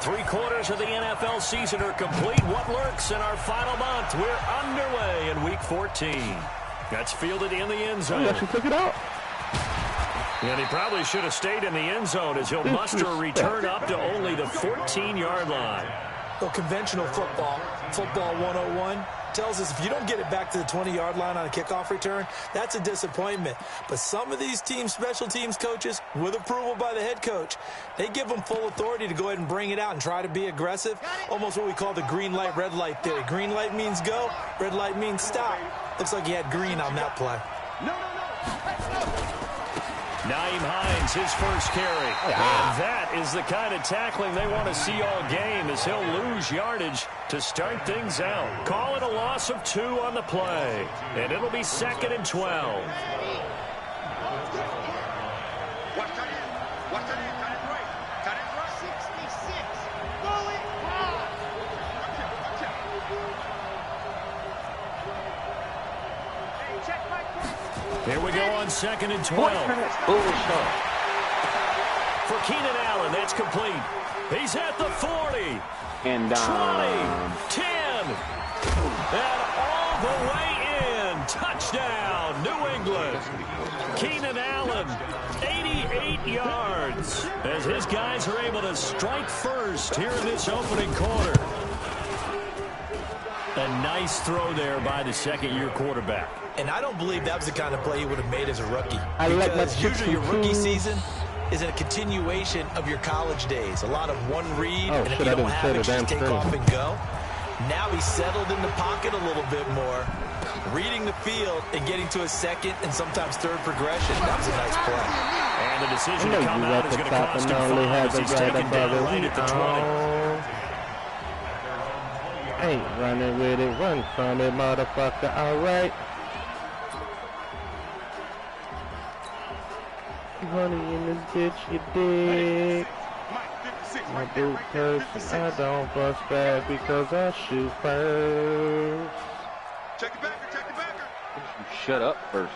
3/4 of the NFL season are complete. What lurks in our final month? We're underway in Week 14. That's fielded in the end zone. He actually took it out. And he probably should have stayed in the end zone as he'll muster a return up to only the 14-yard line. Well, conventional football 101, tells us if you don't get it back to the 20-yard line on a kickoff return, that's a disappointment. But some of these teams, special teams coaches, with approval by the head coach, they give them full authority to go ahead and bring it out and try to be aggressive. Almost what we call the green light, red light theory. Green light means go, red light means stop. Looks like he had green on that play. Nyheim Hines, his first carry. And that is the kind of tackling they want to see all game as he'll lose yardage to start things out. Call it a loss of 2 on the play. And it'll be 2nd and 12. Here we go on 2nd and 12. For Keenan Allen, that's complete. He's at the 40. And 20, 10, and all the way in. Touchdown, New England. Keenan Allen, 88 yards, as his guys are able to strike first here in this opening quarter. A nice throw there by the second-year quarterback. And I don't believe that was the kind of play he would have made as a rookie. Because usually your rookie season is a continuation of your college days. A lot of one read, and if you don't have it, just take off and go. Now he's settled in the pocket a little bit more, reading the field and getting to a second and sometimes third progression. That was a nice play. And the decision to come out is going to cost him 5 as he's taken down right at the 20. Ain't running with it, run from it, motherfucker, all right. Honey in this bitch, you dig. My boot hurts, I don't bust back because I shoot first. Check the backer. Shut up first.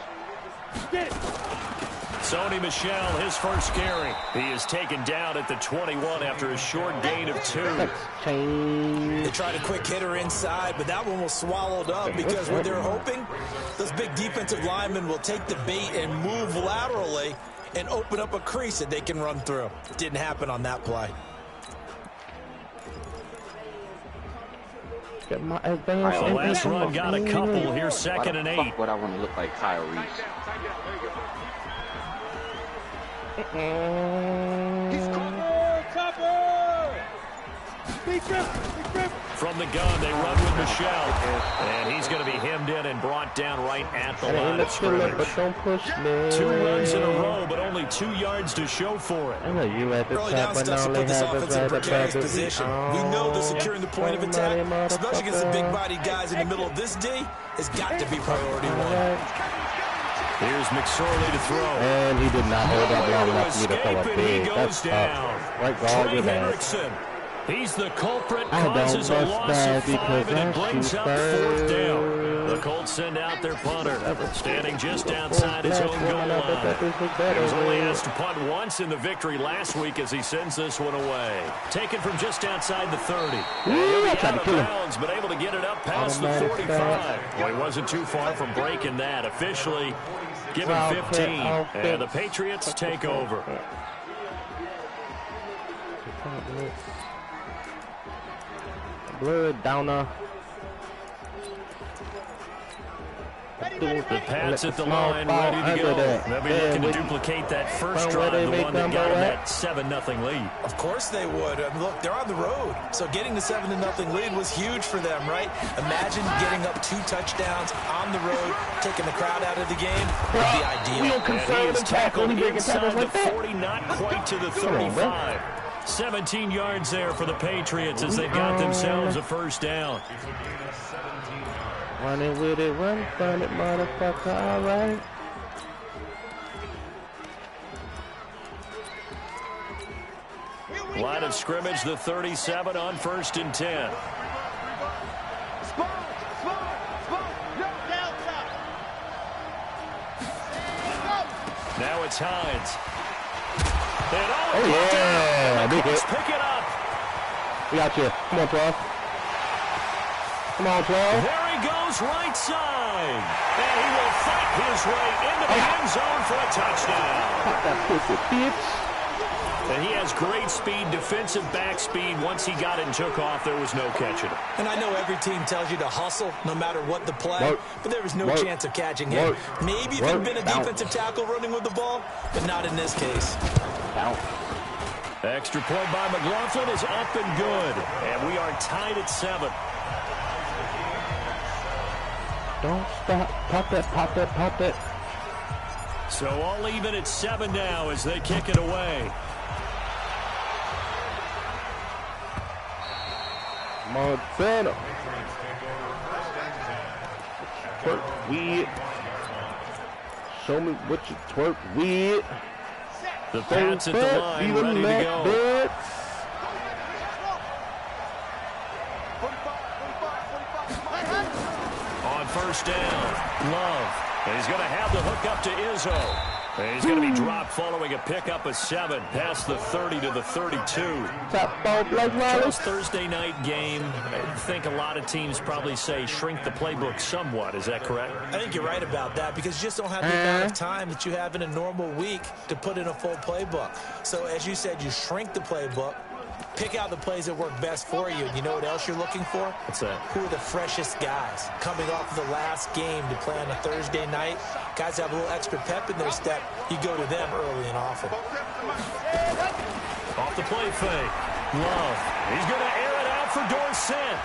Sony Michel, his first carry. He is taken down at the 21 after a short gain of 2. They tried a quick hitter inside, but that one was swallowed up because what they're hoping, those big defensive linemen will take the bait and move laterally and open up a crease that they can run through. Didn't happen on that play. Get my The last run got a couple. Here's 2nd and 8. What I want to look like Kyle Reese. From the gun, they run with Michel. And he's going to be hemmed in and brought down right at the line of scrimmage. 2 runs in a row, but only 2 yards to show for it. I know you at the Early top, down but stuff to only put this have it offense in right precarious above position. We know that securing the point of attack, especially against the big-bodied guys in the middle of this D, has got to be priority 1. Here's McSorley to throw. And he did not hold up long enough for me to throw a big. That's tough. Right guard with that. He's the culprit, causes a loss of 5, and it brings up 4th down. The Colts send out their punter, standing just outside his own goal line. He was only asked to punt once in the victory last week as he sends this one away. Taken from just outside the 30. He'll be out of bounds, but able to get it up past the 45. Well, he wasn't too far from breaking that. Officially given 15, and the Patriots take over. Blood downer. The Pats at the line, ready to go. They'll be looking to duplicate that first drive, the one that got them that 7-0 lead. Of course they would. I mean, look, they're on the road, so getting the 7-0 lead was huge for them, right? Imagine getting up 2 touchdowns on the road, taking the crowd out of the game would be ideal. And he is tackled inside the 40, not quite to the 35. 17 yards there for the Patriots as they got themselves a first down. Running with it, run from it, motherfucker, all right. Line of scrimmage, the 37 on 1st and 10. Now it's Hines. Oh, yeah. The Colts pick it up. We got you. Come on, 12. Come on, 12. There he goes, right side. And he will fight his way into the end zone for a touchdown. Pop that pussy, bitch. And he has great speed, defensive back speed. Once he got it and took off, there was no catching him. And I know every team tells you to hustle no matter what the play, but there was no chance of catching him. Maybe if you'd been a defensive tackle running with the ball, but not in this case. Extra point by McLaughlin is up and good. And we are tied at 7. Don't stop. Pop that, pop that, pop that. So all even at 7 now as they kick it away. Montana. Twerk with. Show me what you twerk with. The Pats at the line, ready to go. On first down, Love. And he's going to have the hook up to Izzo. And he's going to be dropped following a pickup of 7 past the 30 to the 32. Top ball, Blake Wallace. Thursday night game. I think a lot of teams probably say shrink the playbook somewhat. Is that correct? I think you're right about that because you just don't have the amount of time that you have in a normal week to put in a full playbook. So as you said, you shrink the playbook. Pick out the plays that work best for you. And you know what else you're looking for? What's that? Who are the freshest guys coming off of the last game to play on a Thursday night? Guys have a little extra pep in their step. You go to them early and often. Off the play fake. Love. He's going to air it out for Dorsett.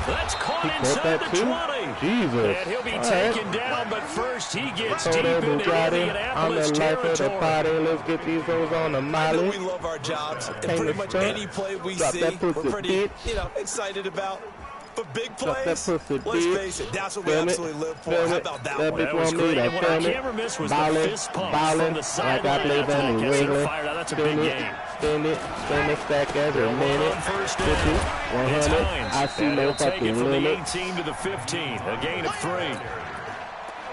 That's caught inside the 20. Jesus. And he'll be taken down, but first he gets deep into Indianapolis territory. Let's get these hoes on the molly. We love our jobs. And pretty much any play we see, we're pretty, excited about. But big plays, let's face it, that's what we absolutely live for. How about that one? That was great. And what I can't ever miss was the fist pump from the sideline after he gets it fired out. That's a big game. Spin it, stack every minute. 50, 100. I see no fucking limit. From the 18 to the 15, a gain of 3.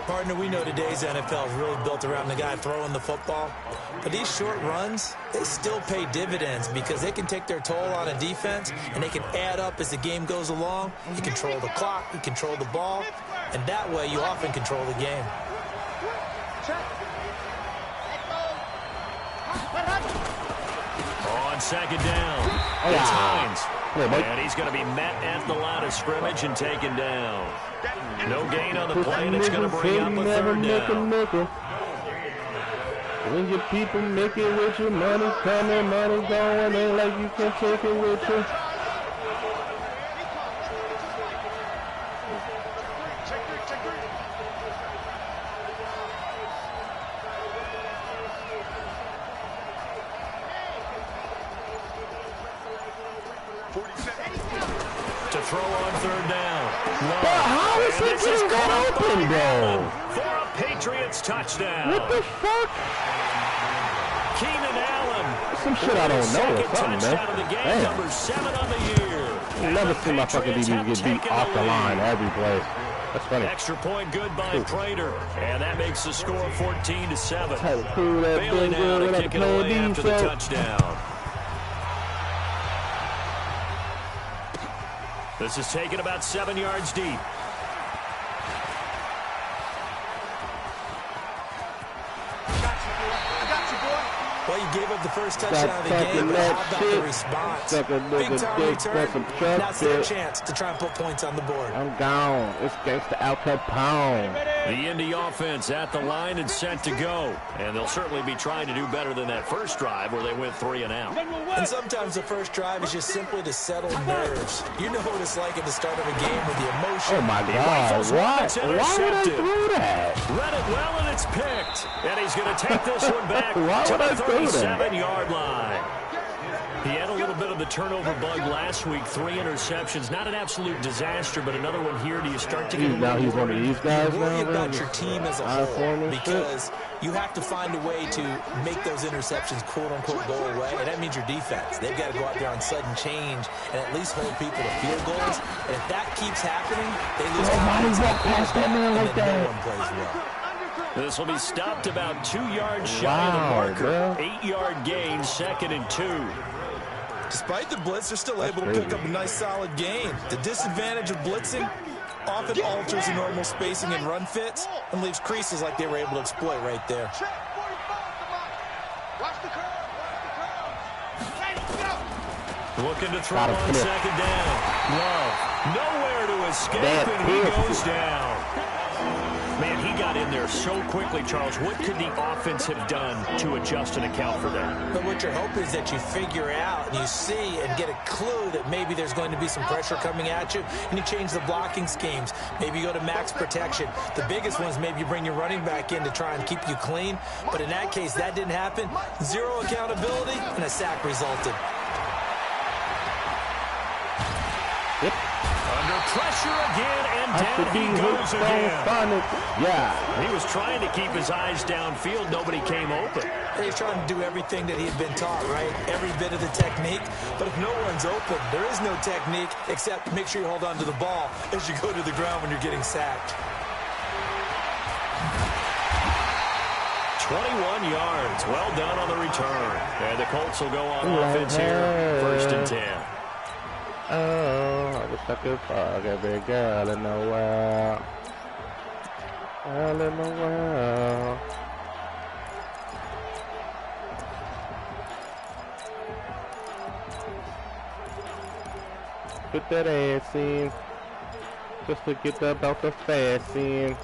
Partner, we know today's NFL is really built around the guy throwing the football. But these short runs, they still pay dividends because they can take their toll on a defense and they can add up as the game goes along. You control the clock, you control the ball, and that way you often control the game. On second down, it's Hines. And he's going to be met at the line of scrimmage and taken down. No gain on the play, and it's going to bring up a third down. When your people make it with you, money coming, money going, ain't like you can take it with you. To throw on third down. How is it just got open, bro? For a Patriots touchdown. What the fuck? Keenan Allen. Some shit I don't know or something, touchdown of the game, man. number 7 on the year. I've never seen my fucking DBs get beat off the line every play. That's funny. Extra point good by Prater. And that makes the score 14-7. Bailey now to kick it away after the touchdown. This is taken about 7 yards deep. Well, you gave up the first touchdown of the game, but how about the response? Big time return. Now's their chance to try and put points on the board. I'm gone. It's Gangsta Al Capone. The Indy offense at the line and set to go. And they'll certainly be trying to do better than that first drive where they went 3 and out. And sometimes the first drive is just simply to settle nerves. You know what it's like at the start of a game with the emotion. Oh, my God. Why would I do that? Read it well, and it's picked. And he's going to take this one back to the 37-yard line. He had a little bit of the turnover bug last week. 3 interceptions. Not an absolute disaster, but another one here. Do you start to get a now he's one of these guys now? Worry about your team as a whole because you have to find a way to make those interceptions quote-unquote go away, and that means your defense. They've got to go out there on sudden change and at least hold people to field goals. And if that keeps happening, they lose confidence. Past that man like that. No one plays well. This will be stopped about 2 yards shy of the marker. 8-yard gain, 2nd and 2. Despite the blitz, they're still able to pick up a nice, solid gain. The disadvantage of blitzing often alters the normal spacing and run fits and leaves creases like they were able to exploit right there. Looking to throw on second down. Love. Nowhere to escape, and he goes down. Man, he got in there so quickly, Charles. What could the offense have done to adjust and account for that? But what you're hoping is that you figure out and you see and get a clue that maybe there's going to be some pressure coming at you, and you change the blocking schemes. Maybe you go to max protection. The biggest one is maybe you bring your running back in to try and keep you clean. But in that case, that didn't happen. Zero accountability, and a sack resulted. Yep. Under pressure again, and down he goes again. Yeah. He was trying to keep his eyes downfield. Nobody came open. He's trying to do everything that he had been taught, right? Every bit of the technique. But if no one's open, there is no technique except make sure you hold on to the ball as you go to the ground when you're getting sacked. 21 yards. Well done on the return. And the Colts will go on offense here. 1st and 10. Oh, I wish I could fuck every girl in the world. Girl in the world. Put that ass in. Just to get about the fast in.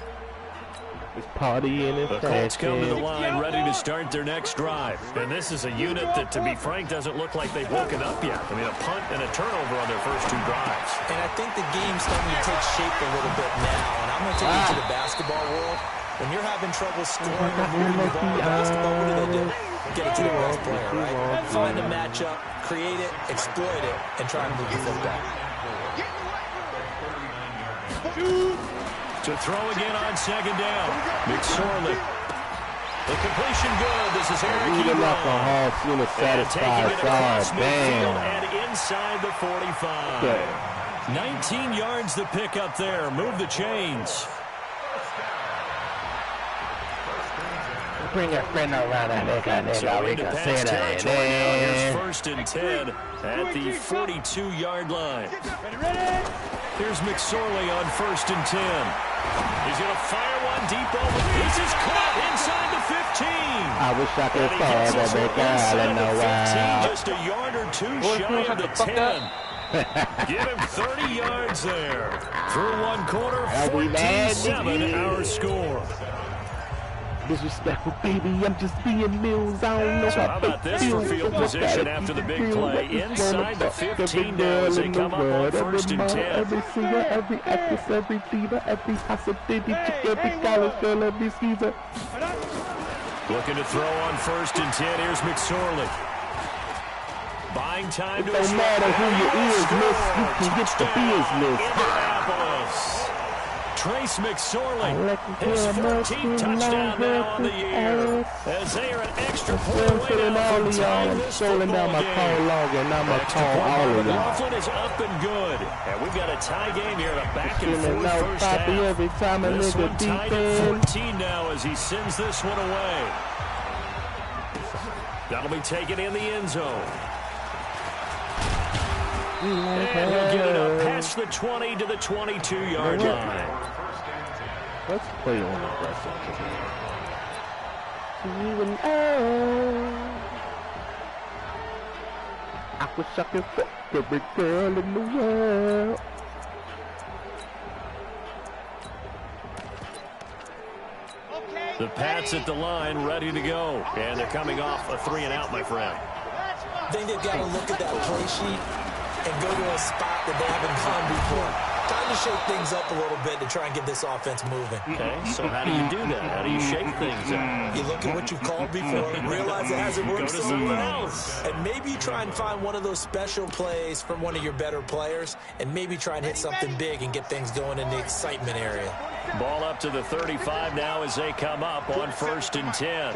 It's party in it. The Colts come to the line ready to start their next drive. And this is a unit that, to be frank, doesn't look like they've woken up yet. I mean, a punt and a turnover on their first 2 drives. And I think the game's starting to take shape a little bit now. And I'm going to take you to the basketball world. When you're having trouble scoring or moving the ball in basketball, what do? Get it to the best player, right? Find a matchup, create it, exploit it, and try and move the football. To throw again on second down. McSorley. The completion good. This is Eric Ebron. And taking it across midfield and inside the 45. Okay. 19 yards to pick up there. Move the chains. Bring a friend around and So into pass territory now. Here's 1st and 10 at the 42-yard line. Here's McSorley on 1st and 10. He's going to fire one deep over. This is caught inside the 15. I wish I could fall every girl in the world. Just a yard or 2 shy of the 10. Give him 30 yards there. Through one quarter, 14-7 our score. Disrespectful, baby, I'm just being Mills. I don't know so how about this for field position after the big play? Inside the 15 now as they come up on 1st and 10. Every singer, every actress, every diva, every hospitality chick, every college girl, every Caesar. Looking to throw on 1st and 10. Here's McSorley. Buying time to no matter who you is, miss, you can get the business. Indianapolis. Trace McSorley, his 14th touchdown now on the year, as they are an extra point away now from tying this football game. Extra point by McLaughlin is up and good. And we've got a tie game here, a back-and-forth first half. This one tied at 14 now as he sends this one away. That'll be taken in the end zone. And he'll get it up past the 20 to the 22-yard line. Let's play on aggressive. I wish I could fuck every girl in the world. The Pats at the line, ready to go. And they're coming off a 3-and-out, my friend. I think they've got to look at that play sheet and go to a spot that they haven't gone before. Time to shake things up a little bit to try and get this offense moving. Okay, so how do you do that? How do you shake things up? You look at what you've called before and realize it hasn't worked something else. And maybe you try and find one of those special plays from one of your better players and maybe try and hit something big and get things going in the excitement area. Ball up to the 35 now as they come up on 1st and 10.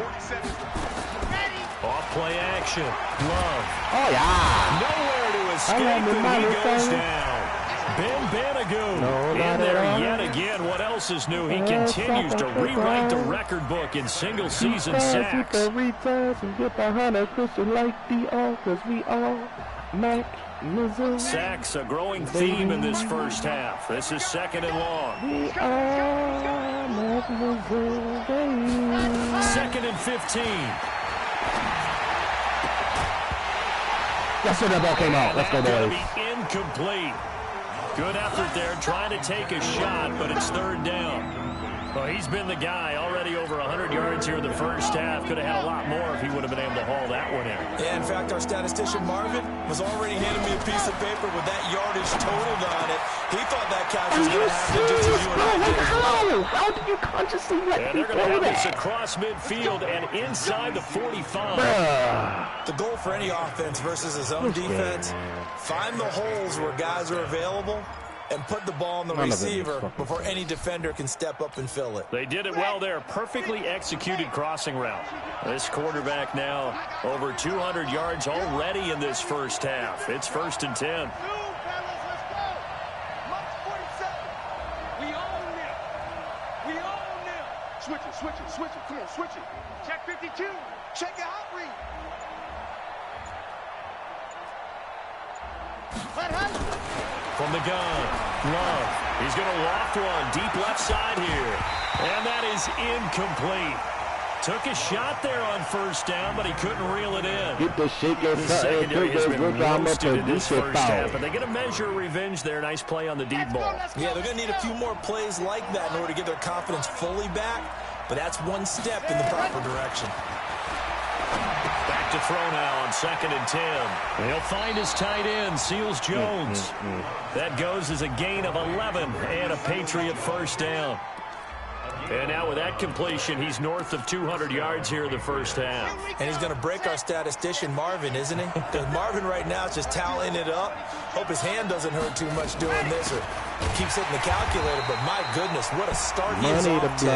Off play action. Love. Oh, yeah. Nowhere to escape, and he goes down. Ben Banogu in there yet again. What else is new? He continues to rewrite the record book in single-season sacks. Sacks, a growing theme in this first half. This is 2nd and long. 2nd and 15. Yes, sir, that ball came out. Let's go, boys. Be incomplete. Good effort there, trying to take a shot, but it's 3rd down. Well, he's been the guy, already over 100 yards here in the first half. Could have had a lot more if he would have been able to haul that one in. Yeah, in fact, our statistician Marvin was already handing me a piece of paper with that yardage totaled on it. He thought that catch was going to happen just as you and I did as well. How did you consciously let me they're going to have this across midfield and inside the 45. The goal for any offense versus his own defense, find the holes where guys are available and put the ball on the receiver before any defender can step up and fill it. They did it well there. Perfectly executed crossing route. This quarterback now over 200 yards already in this first half. It's 1st and 10. Switch it. Come on, switch it. Check 52. Check it out, read. From the gun, Love. He's going to loft one deep left side here. And that is incomplete. Took a shot there on 1st down, but he couldn't reel it in. Get the shaker. The secondary has been roasted in this first half, but they get a measure of revenge there. Nice play on the deep ball. Yeah, they're going to need a few more plays like that in order to get their confidence fully back, but that's one step in the proper direction. Back to throw now on 2nd and 10. He'll find his tight end, Seals Jones. That goes as a gain of 11 and a Patriot 1st down. And now with that completion, he's north of 200 yards here in the first half. And he's going to break our statistician Marvin, isn't he? Because Marvin right now is just tallying it up. Hope his hand doesn't hurt too much doing this or keeps hitting the calculator. But my goodness, what a start he is off to.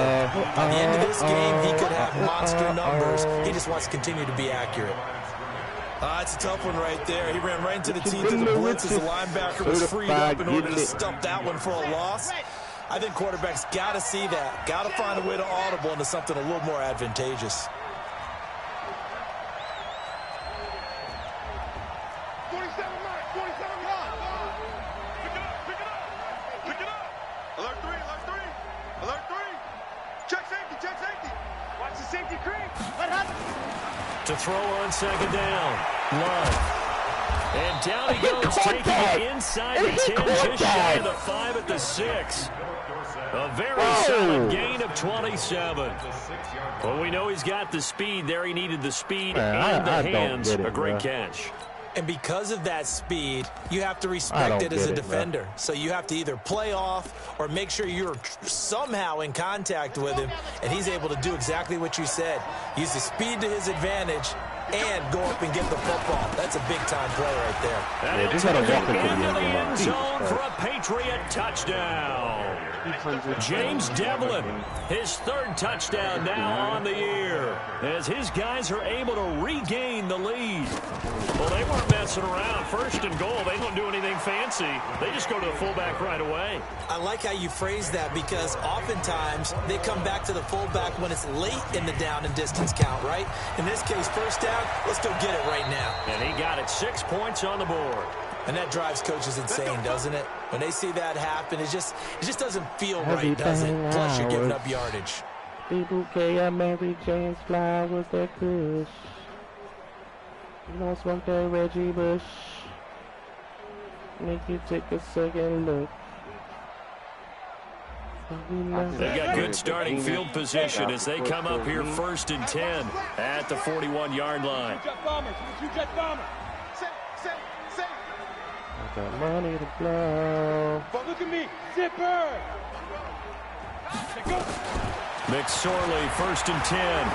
By the end of this game, he could have monster numbers. He just wants to continue to be accurate. It's a tough one right there. He ran right into the teeth of the blitz as the linebacker was freed up in order to stuff that one for a loss. I think quarterbacks got to see that. Got to find a way to audible into something a little more advantageous. 47 Mike, 47 Mike. Pick it up. Alert 3. Alert 3. Check safety. Watch the safety creep. What happened? To throw on 2nd down. Love. And down he goes, taking it inside the 10, just shy of the 5 at the 6. A very solid gain of 27. Well, we know he's got the speed there. He needed the speed and the hands. A great catch. And because of that speed, you have to respect it as a defender. So you have to either play off or make sure you're somehow in contact with him, and he's able to do exactly what you said. Use the speed to his advantage and go up and get the football. That's a big-time play right there. And just had a walk into the end zone for a Patriot touchdown. James Devlin, his 3rd touchdown now on the year, as his guys are able to regain the lead. Well, they weren't messing around. 1st and goal, they don't do anything fancy. They just go to the fullback right away. I like how you phrase that because oftentimes they come back to the fullback when it's late in the down and distance count, right? In this case, 1st down, let's go get it right now. And he got it, 6 points on the board. And that drives coaches insane, doesn't it? When they see that happen, it just doesn't feel right, does it? Plus, you're giving up yardage. People care, Mary Jane's flowers, that kush. You don't smoke that Reggie Bush. Make you take a second look. They've got good starting field position as they come up here 1st and 10 at the 41-yard line. I got money to blow. But look at me, zipper. McSorley, 1st and 10.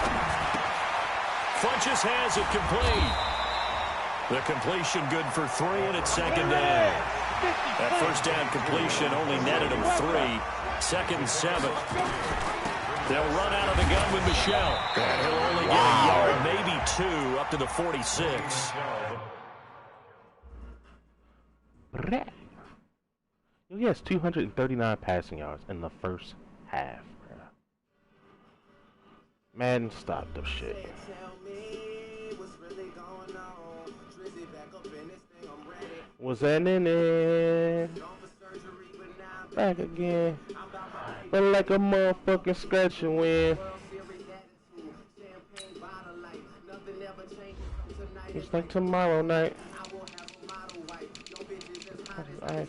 Funches has it complete. The completion good for 3, and it's 2nd down. That 1st down completion only netted him 3. 2nd and 7. They'll run out of the gun with Michelle. And he'll only get a yard, maybe 2, up to the 46. He has 239 passing yards in the first half, bro. Madden, stop the shit. Was that in it? Back again. But like a motherfucking scratch and win. It's like tomorrow night. Nice.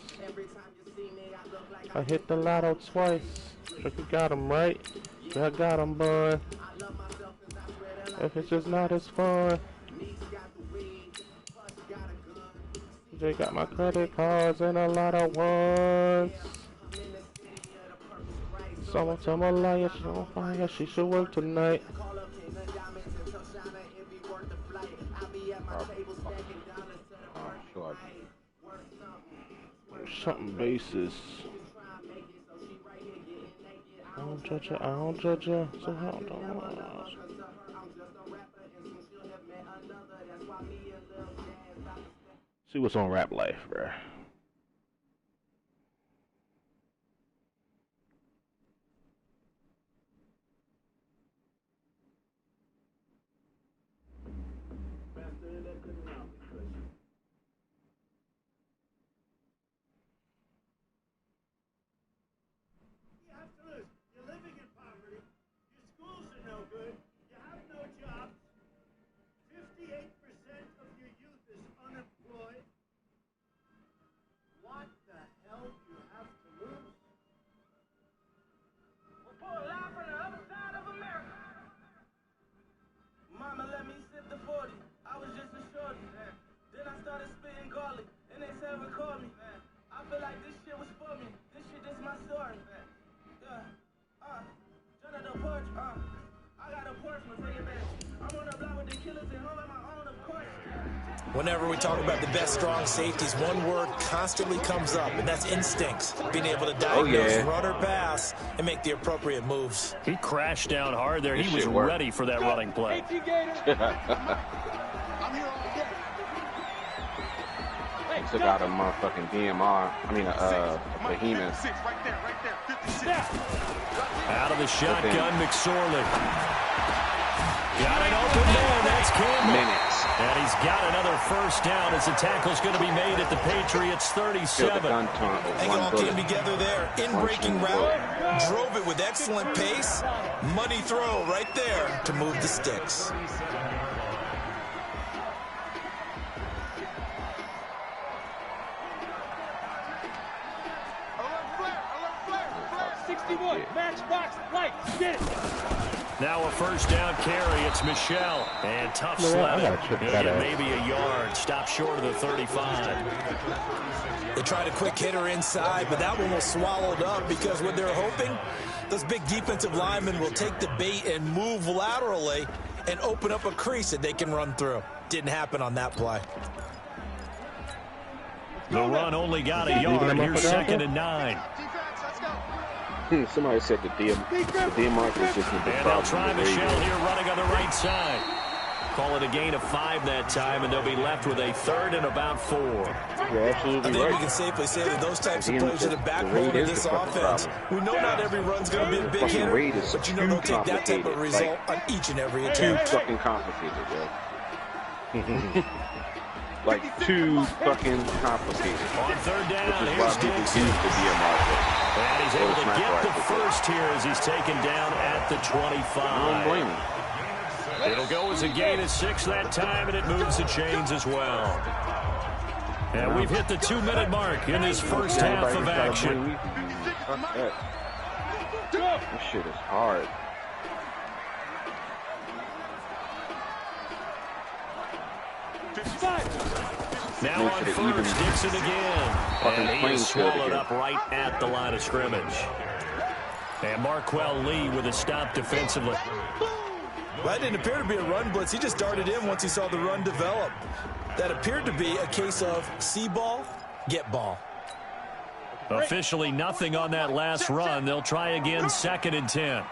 I hit the lotto twice. If you got him right, I got him, bud. If it's just not as fun. They got my credit cards and a lot of ones. Someone tell my liar she's on fire, she should work tonight. Something basis. I don't judge her, I don't judge her, so I don't. See what's on Rap Life, bruh. Whenever we talk about the best strong safeties, one word constantly comes up, and that's instincts. Being able to diagnose, run or pass, and make the appropriate moves. He crashed down hard there. He was ready for that running play. Took out a motherfucking DMR. I mean, behemoth. Out of the shotgun, McSorley. Got an open man. That's Campbell. And he's got another first down as the tackle's going to be made at the Patriots 37. They all came together there. In-breaking route. Drove it with excellent pace. Money throw right there to move the sticks. Matchbox, light, get it. Now a first down carry. It's Michelle. And tough sledding. Maybe a yard. Stop short of the 35. They tried a quick hitter inside, but that one was swallowed up because what they're hoping, those big defensive linemen will take the bait and move laterally and open up a crease that they can run through. Didn't happen on that play. The run only got a yard. Here's 2nd and 9. Somebody said the DMR is just a big problem. And they'll try Michelle here running on the right side. Call it a gain of 5 that time, and they'll be left with a 3rd and about 4. You're absolutely right. I think we can safely say that those types of plays are the backbone of this offense. We know not every run's going to be a big hitter, but you know they'll take that type of result on each and every attempt. Too fucking complicated, bro. Like, too fucking complicated. On 3rd down, here's Dixon. And he's able to get the first here as he's taken down at the 25. I don't blame him. It'll go as a gain of 6 that time, and it moves the chains as well. And we've hit the 2-minute mark in this first half of action. This shit is hard. Now on first, Dixon again. And he is swallowed up right at the line of scrimmage. And Marquell Lee with a stop defensively. Well, that didn't appear to be a run blitz. He just darted in once he saw the run develop. That appeared to be a case of see ball, get ball. Officially nothing on that last run. They'll try again 2nd and 10.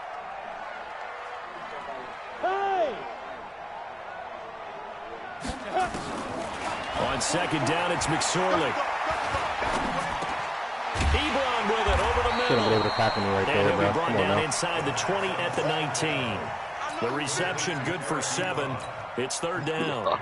On 2nd down, it's McSorley. Ebron with it over the middle. Shouldn't be able to tackle me right there, And he'll bro. be brought Come on down now. inside the 20 at the 19. The reception good for 7. It's third down.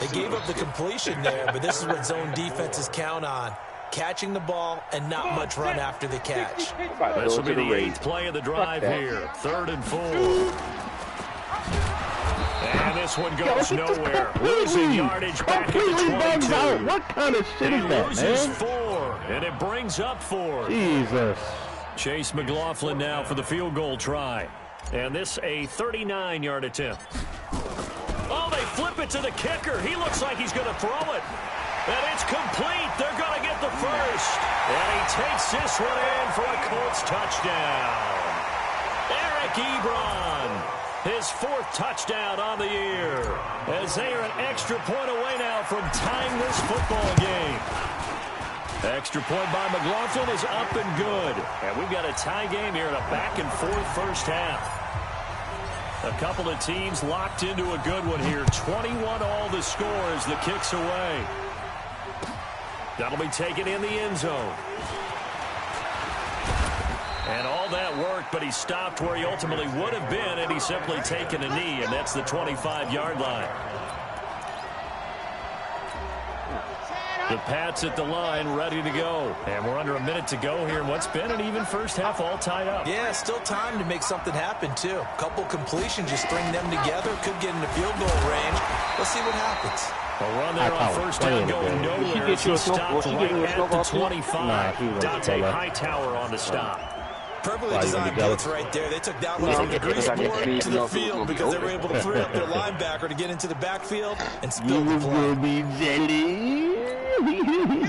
They gave up the completion there, but this is what zone defenses count on. Catching the ball and not much run after the catch. This will be the 8th play of the drive here. 3rd and 4. And this one goes nowhere. Losing yardage back at the 22. What kind of shit is that, Loses man? 4, and it brings up 4. Jesus. Chase McLaughlin now for the field goal try. And this a 39-yard attempt. Oh, they flip it to the kicker. He looks like he's going to throw it. And it's complete. They're going to get the first. And he takes this one in for a Colts touchdown. Eric Ebron, his 4th touchdown on the year, as they are an extra point away now from tying this football game. Extra point by McLaughlin is up and good. And we've got a tie game here in a back-and-forth first half. A couple of teams locked into a good one here. 21 all the score as the kick's away. That'll be taken in the end zone. And all that worked, but he stopped where he ultimately would have been, and he's simply taken a knee, and that's the 25-yard line. The Pats at the line, ready to go. And we're under a minute to go here in what's been an even first half, all tied up. Yeah, still time to make something happen, too. A couple completions, just string them together. Could get into field goal range. Let's see what happens. A run there on first down going nowhere. He stopped right at the 25. Dante Hightower on the stop. Perfectly designed blitz right there. They took that one from the greaseboard to the field because they were able to free up their linebacker to get into the backfield and spill the play.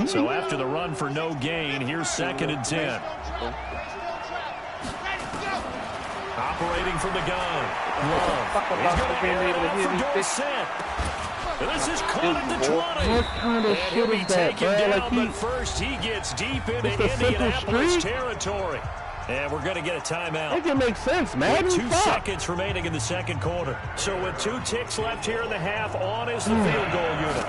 So after the run for no gain, here's 2nd and 10. Operating from the gun. Love. He's going to air it out for Dorsett. And this is caught at the 20. What kind of shit is that, bro? But first he gets deep into Indianapolis territory. And we're going to get a timeout. Make it make sense, man. With 2 seconds remaining in the second quarter. So with 2 ticks left here in the half, on is the field goal unit.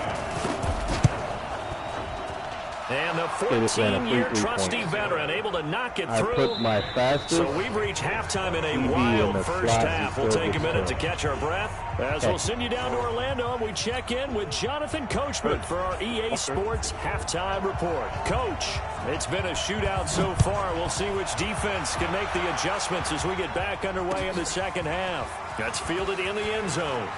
And the 14-year trusty veteran able to knock it through. I put my fastest. So we've reached halftime in a wild first half. We'll take a minute to catch our breath as we'll send you down to Orlando and we check in with Jonathan Coachman for our EA Sports Halftime Report. Coach, it's been a shootout so far. We'll see which defense can make the adjustments as we get back underway in the second half. That's fielded in the end zone.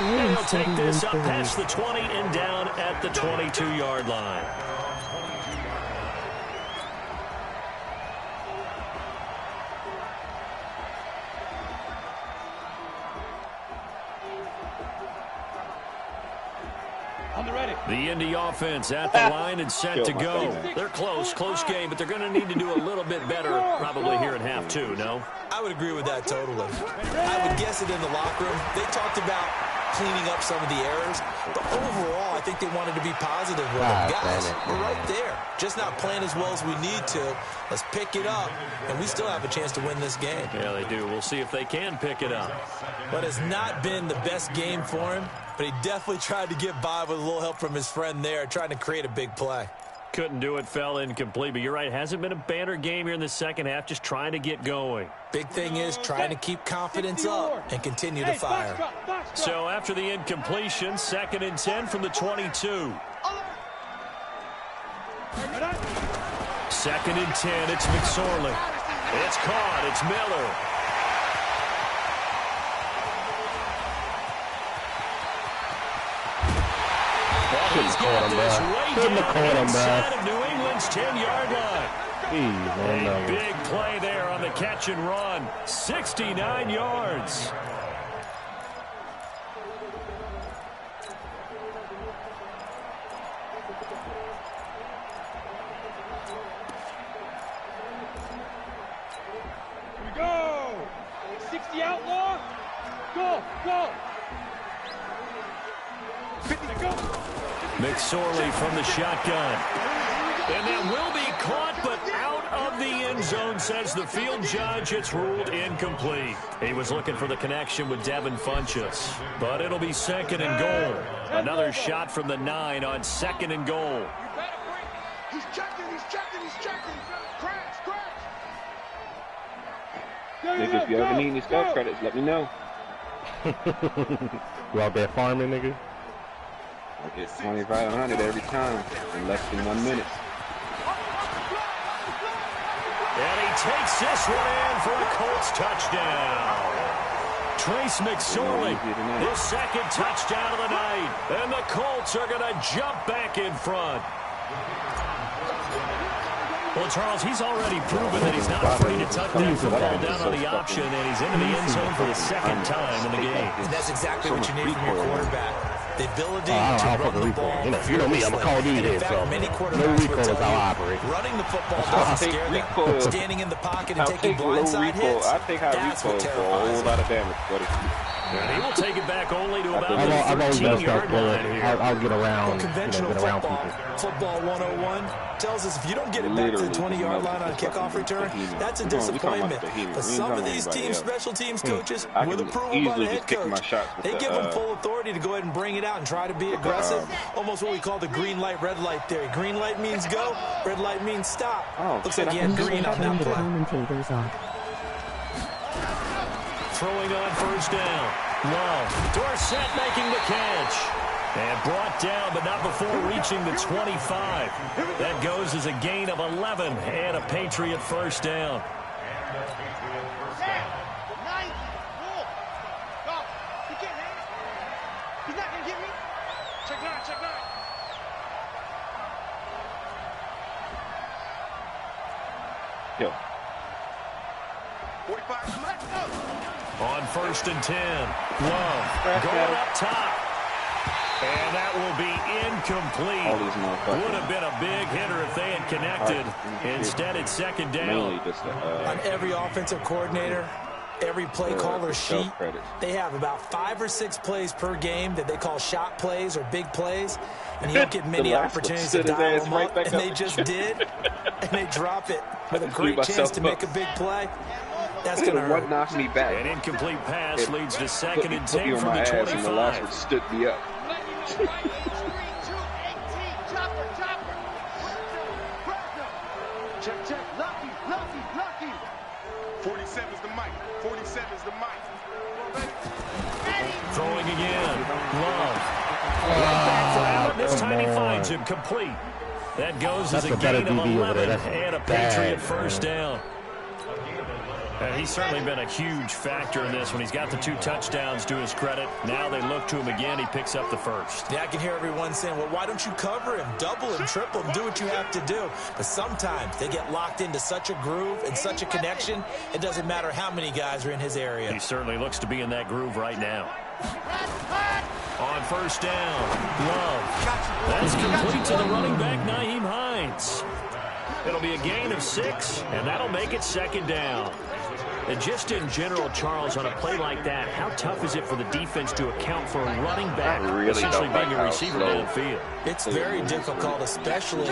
And he'll take this up past the 20 and down at the 22-yard line. The Indy offense at the line and set to go. They're close game, but they're going to need to do a little bit better probably here in half 2, no? I would agree with that totally. I would guess it in the locker room. They talked about cleaning up some of the errors, but overall, I think they wanted to be positive with them. Guys, we're right there. Just not playing as well as we need to. Let's pick it up, and we still have a chance to win this game. Yeah, they do. We'll see if they can pick it up. But it's not been the best game for him, but he definitely tried to get by with a little help from his friend there, trying to create a big play. Couldn't do it, fell incomplete, but you're right. It hasn't been a banner game here in the second half, just trying to get going. Big thing is trying to keep confidence up and continue to fire. So after the incompletion, 2nd and 10 from the 22. 2nd and 10, it's McSorley. It's caught, it's Miller. He's got this way down inside of New England's 10-yard line. A big play there on the catch and run. 69 yards. Here we go. 60 outlaw. Go. 50 go. McSorley from the shotgun. And that will be caught, but out of the end zone, says the field judge. It's ruled incomplete. He was looking for the connection with Devin Funchess, but it'll be 2nd and goal. Another shot from the 9 on 2nd and goal. He's checking. Crash. Nigga, if you ever need any scout credits, let me know. You out there farming, nigga? I get 2,500 every time in less than 1 minute. And he takes this one in for a Colts touchdown. Trace McSorley, his second touchdown of the night. And the Colts are going to jump back in front. Well, Charles, he's already proven that he's not afraid to tuck that football down on the option, and he's into the end zone for the second time in the game. And that's exactly what you need from your quarterback. The ability to run the ball. You know me, I'm a Call of Duty head, so many no quarterbacks recoil is how I operate. running the football doesn't scare them. Standing in the pocket and taking blindside hits, I take high recoil for a whole lot of damage, buddy. And he will take it back only to about I've the always been a 13-yard scout player. line here. I'll get around, conventional get around football, people. Football 101 tells us if you don't get it back to the 20-yard line on a kickoff return, that's a disappointment. But some of these teams, special teams coaches, with approval by the head coach, they give them full authority to go ahead and bring it out and try to be aggressive. Almost what we call the green light, red light theory. Green light means go, red light means stop. Looks like he had green on that play. Throwing on first down. Love. Dorsett making the catch. And brought down, but not before reaching the 25. That goes as a gain of 11 and a Patriot first down. He's not going to get me. Check nine. Yo. 45. Let's go. On first and 10. Love going up top. And that will be incomplete. Would have been a big hitter if they had connected. Instead, it's second down. On every offensive coordinator, every play caller sheet, they have about 5 or 6 plays per game that they call shot plays or big plays. And you don't get many opportunities to dial them up. And they just did. And they drop it with a great chance to make a big play. That's going to hurt. Knocked me back. An incomplete pass leads to second and 10 from the 25. And the last one stood me up. Check. Lucky. 47's the mic. 47's the mic. Throwing again. Love. Back for Allen. This time he finds him complete. That goes as a gain of 11 and a Patriot first down. And he's certainly been a huge factor in this when he's got the 2 touchdowns to his credit. Now they look to him again. He picks up the first. Yeah, I can hear everyone saying, well, why don't you cover him, double him, triple him, do what you have to do. But sometimes they get locked into such a groove and such a connection, it doesn't matter how many guys are in his area. He certainly looks to be in that groove right now. On first down, Love. That's complete to the running back, Nyheim Hines. It'll be a gain of 6, and that'll make it second down. And just in general, Charles, on a play like that, how tough is it for the defense to account for a running back essentially being a receiver downfield? It's very difficult, especially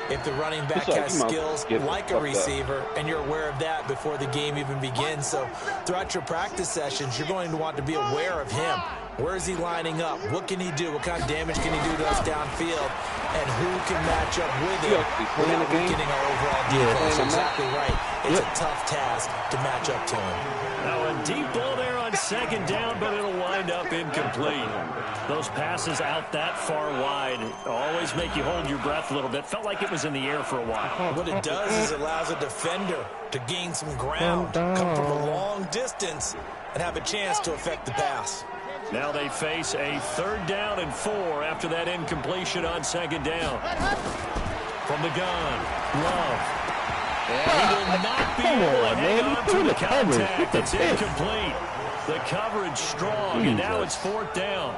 if the running back has skills like a receiver, and you're aware of that before the game even begins. So throughout your practice sessions, you're going to want to be aware of him. Where is he lining up? What can he do? What kind of damage can he do to us downfield? And who can match up with him without weakening our overall defense? Exactly right. It's a tough task to match up to him. Now a deep ball there on second down, but it'll wind up incomplete. Those passes out that far wide always make you hold your breath a little bit. Felt like it was in the air for a while. What it does is it allows a defender to gain some ground, come from a long distance, and have a chance to affect the pass. Now they face a 3rd down and 4 after that incompletion on second down. From the gun, Love. And he will not be able to hang on to the contact. It's incomplete. The coverage strong, and now it's 4th down.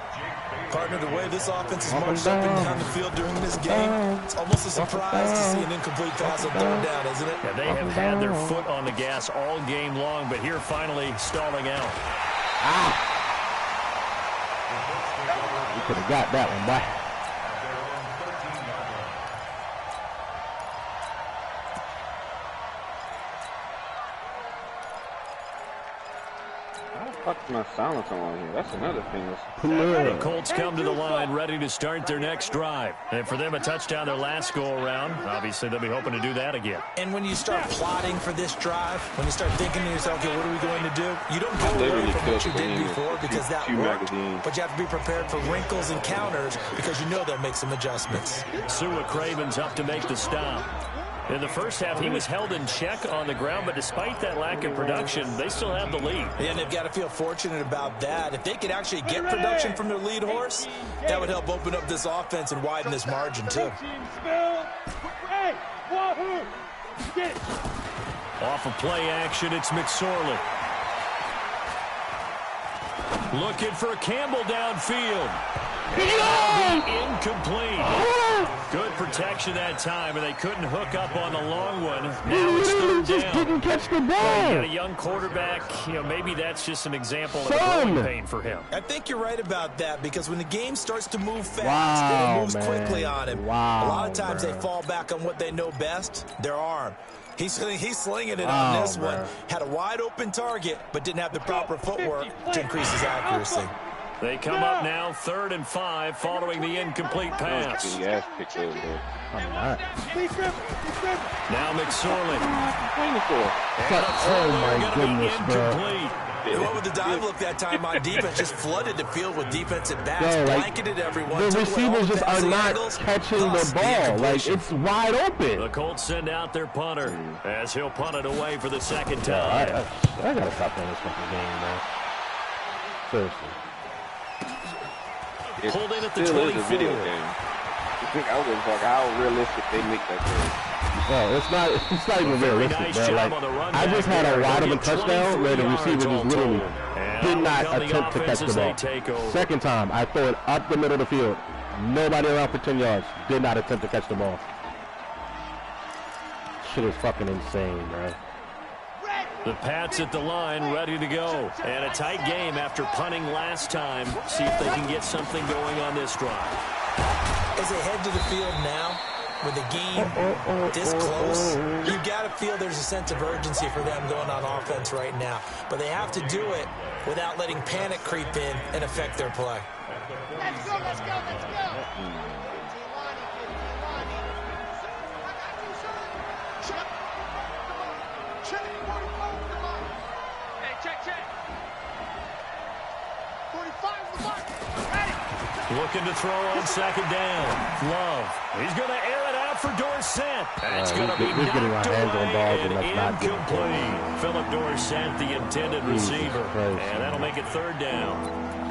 Partner, the way this offense is marched up and down the field during this game, it's almost a surprise to see an incomplete pass on 3rd down, isn't it? Yeah, they have had their foot on the gas all game long, but here finally stalling out. You could have got that one, boy. fuck's my silencer on here? That's another thing. The Colts come to the line ready to start their next drive. And for them, a touchdown their last go-around. Obviously, they'll be hoping to do that again. And when you start plotting for this drive, when you start thinking to yourself, okay, what are we going to do? You don't go away from what you did before because that worked. But you have to be prepared for wrinkles and counters because you know they'll make some adjustments. Sua Craven's up to make the stop. In the first half, he was held in check on the ground, but despite that lack of production, they still have the lead. And they've got to feel fortunate about that. If they could actually get production from their lead horse, that would help open up this offense and widen this margin, too. Off of play action, it's McSorley. Looking for Campbell downfield. Incomplete. Good protection that time, and they couldn't hook up on the long one. Now it's third down. Didn't catch the ball. Well, you got a young quarterback. You know, maybe that's just an example of growing pain for him. I think you're right about that because when the game starts to move fast and it moves quickly on him, a lot of times they fall back on what they know best, their arm. He's slinging it on this one. Had a wide open target, but didn't have the proper footwork to increase his accuracy. They come up now 3rd and 5 following the incomplete pass. Now McSorley. Oh my goodness, bro. They went with the dive look that time on defense, just flooded the field with defensive backs, blanketed everyone. The receivers just are not catching the ball. Like, it's wide open. The Colts send out their punter as he'll punt it away for the second time. I gotta stop playing this fucking game, man. Seriously. Pulled in at the 24. Is a video game. I was gonna talk how realistic they make that game. Well, it's not even realistic, bro. Like, I just had a wide open touchdown where the receiver just literally did not attempt to catch the ball. Second time, I throw it up the middle of the field. Nobody around for 10 yards. Did not attempt to catch the ball. Shit is fucking insane, bro. The Pats at the line, ready to go. And a tight game after punting last time. See if they can get something going on this drive. As they head to the field now, with the game this close, you've got to feel there's a sense of urgency for them going on offense right now. But they have to do it without letting panic creep in and affect their play. Let's go, let's go, let's go. Check. Hey, check. 45 the mark. Ready. Looking to throw on second down. Love. He's going to air it out for Dorsett. It's going to be knocked away and incomplete. Philip Dorsett, the intended receiver. And that'll make it 3rd down.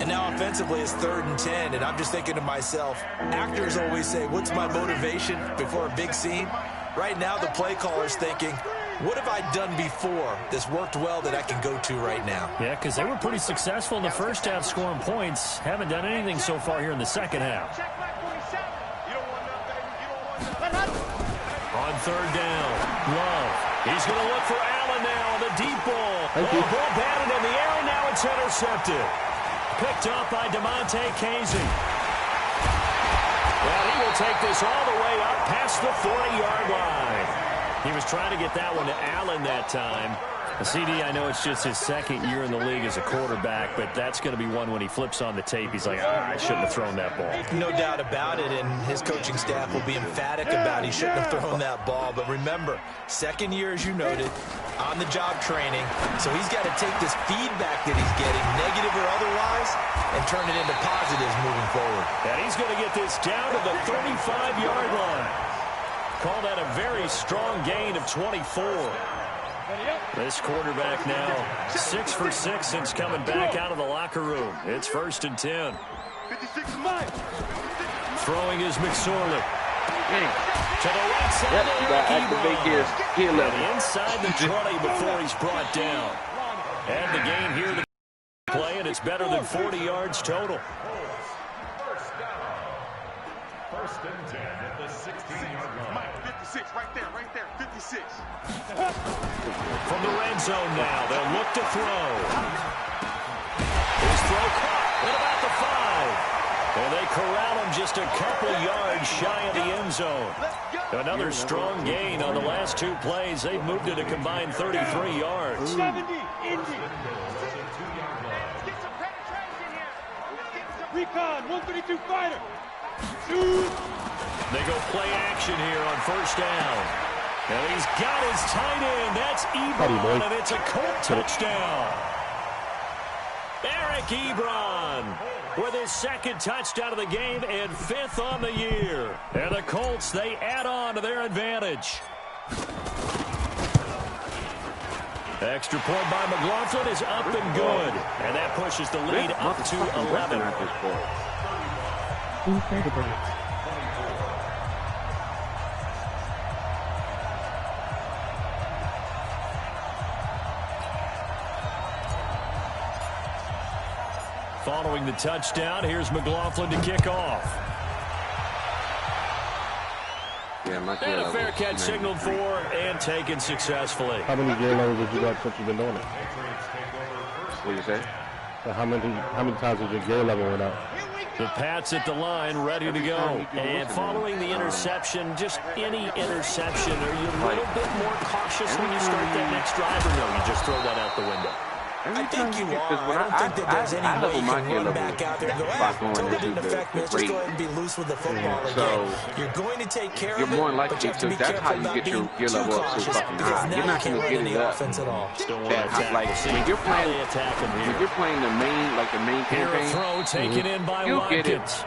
And now offensively it's 3rd and 10, and I'm just thinking to myself, actors always say, what's my motivation before a big scene? Right now the play caller's thinking, what have I done before that's worked well that I can go to right now? Yeah, because they were pretty successful in the first half scoring points. Haven't done anything so far here in the second half. On 3rd down, Love. He's going to look for Allen now on the deep ball. Ball batted in the air, and now it's intercepted. Picked up by DeMonte Casey. Well, he will take this all the way up past the 40-yard line. He was trying to get that one to Allen that time. CD, I know it's just his 2nd year in the league as a quarterback, but that's going to be one when he flips on the tape. He's like, I shouldn't have thrown that ball. No doubt about it, and his coaching staff will be emphatic about he shouldn't have thrown that ball. But remember, 2nd year, as you noted, on-the-job training. So he's got to take this feedback that he's getting, negative or otherwise, and turn it into positives moving forward. And he's going to get this down to the 35-yard line. Call that a very strong gain of 24. This quarterback now 6 for 6 since coming back out of the locker room. It's 1st and 10. 56 mile. Throwing is McSorley. To the right side. Yep, you got to activate his skill level. Inside the 20 before he's brought down. And the gain here to play, and it's better than 40 yards total. 1st and 10 at the 16-yard line. Mike, 56, right there, 56. From the red zone now, they'll look to throw. His throw caught at about the 5. And they corral him just a couple yards shy of the end zone. Another strong gain on the last 2 plays. They've moved it a combined 33 yards. 70, Indy. Recon, 132 fighter. Shoot. They go play action here on first down. And he's got his tight end. That's Ebron, and it's a Colt touchdown. Eric Ebron with his second touchdown of the game and 5th on the year. And the Colts, they add on to their advantage. Extra point by McLaughlin is up and good. And that pushes the lead up to 11. Incredible. Following the touchdown, here's McLaughlin to kick off. Yeah, and a fair catch signaled for and taken successfully. How many gear levels have you got since you've been doing it? What do you say? So how many times has your gear level went up? The Pats at the line, ready to go. And following the interception, just any interception, are you a little bit more cautious when you start that next drive, or no, you just throw that out the window? I think you are. I don't think that there's any way you can run back out there and go, totally didn't affect me. Just go ahead and be loose with the football again. You're going to take care of it, more likely but you have to be careful about being too cautious because now you can't run any offense at all. When you're playing the main campaign, throw taken in by Watkins.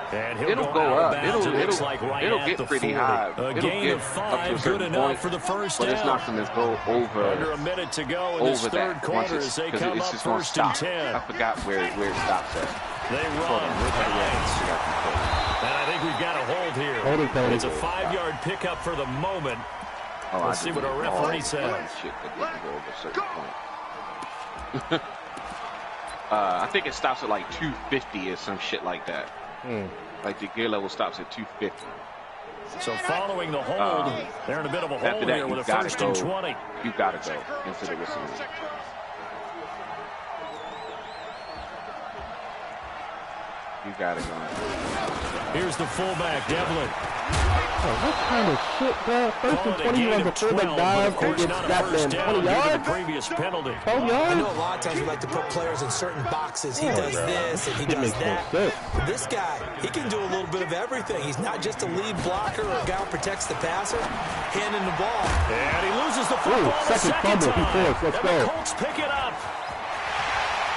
It'll go up. It'll get pretty high. A gain of 5, good enough for the first down. But it's not going to go over. Under a minute to go in this third quarter as they come up first and 10. I forgot where it stops at. They run with the Yanks. And I think we've got a hold here. It's a 5-yard pickup for the moment. Let's see what our referee says. I think it stops at like 250 or some shit like that. Like the gear level stops at 250. So following the hold, they're in a bit of a hole here with a 1st and 20. You gotta go into the whistle. You gotta go. Here's the fullback, Devlin. What kind of shit, bro? 1st and 20 runs a fullback dive and gets snapped in 20 yards? Previous penalty. 12 yards? I know a lot of times we like to put players in certain boxes. He does this and he does that. This guy, he can do a little bit of everything. He's not just a lead blocker or a guy who protects the passer, handing the ball. And he loses the football the second fumble. time. Let's go. The Colts pick it up.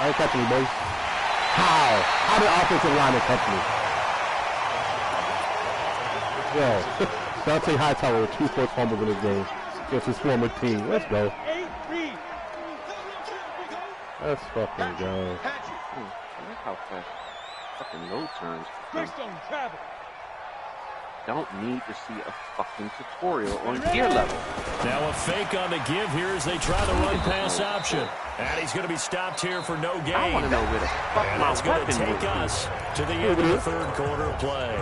I ain't catching you, boys. How did offensive lineman catch me? Yo, Dante Hightower with 2 forced fumbles in this game against his former team. Let's go. Let's fucking go. Look how fast fucking load turns. Don't need to see a fucking tutorial on gear level. Now a fake on the give here as they try the run pass option. And he's going to be stopped here for no gain. I want to know where the fuck and my that's going to take us to the end of the third quarter play.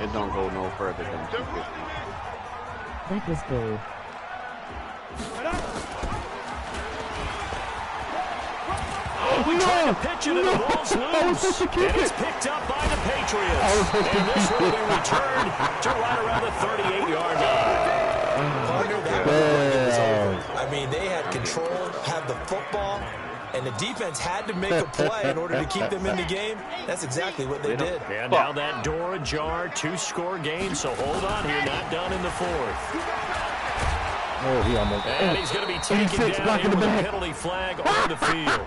It don't go no further than 250. That was good. We try to pitch it and the ball's loose. And it's picked up by the Patriots. And this will be returned to right around the 38-yard line. I mean, they had control, had the football, and the defense had to make a play in order to keep them in the game. That's exactly what they did. And now that door ajar, 2-score game, so hold on here, not done in the 4th. Oh, he almost. And he's going to be taken down here with a penalty flag on the field.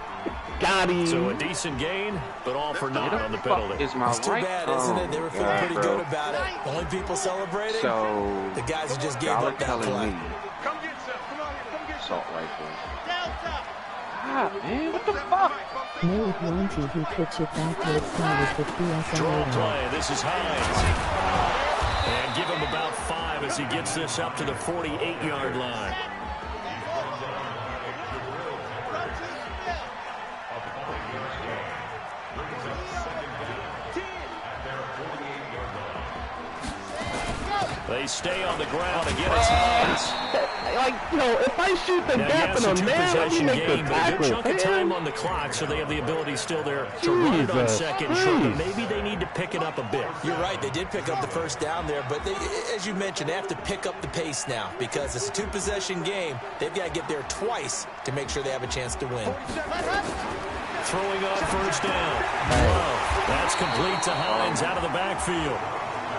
Got him. So a decent gain, but all for naught on the penalty. It's too bad, isn't it? They were feeling pretty good about it. The only people celebrating, the guys who just gave up that play. Come get some. Come on here. Come get some. Assault rifle. God, man, what the fuck? No, if you want to, he puts it back to its side with the PSI. Draw play. This is Hines. And give him about 5 as he gets this up to the 48-yard line. They stay on the ground. Again, it's Hines. Like, you know, if I shoot the gap in a man, let me make the tackle. A good chunk of time on the clock, so they have the ability still there to run it on 2nd and short. Maybe they need to pick it up a bit. You're right. They did pick up the first down there, but they, as you mentioned, they have to pick up the pace now because it's a 2-possession game. They've got to get there twice to make sure they have a chance to win. throwing on first down. Oh, that's complete to Hines out of the backfield.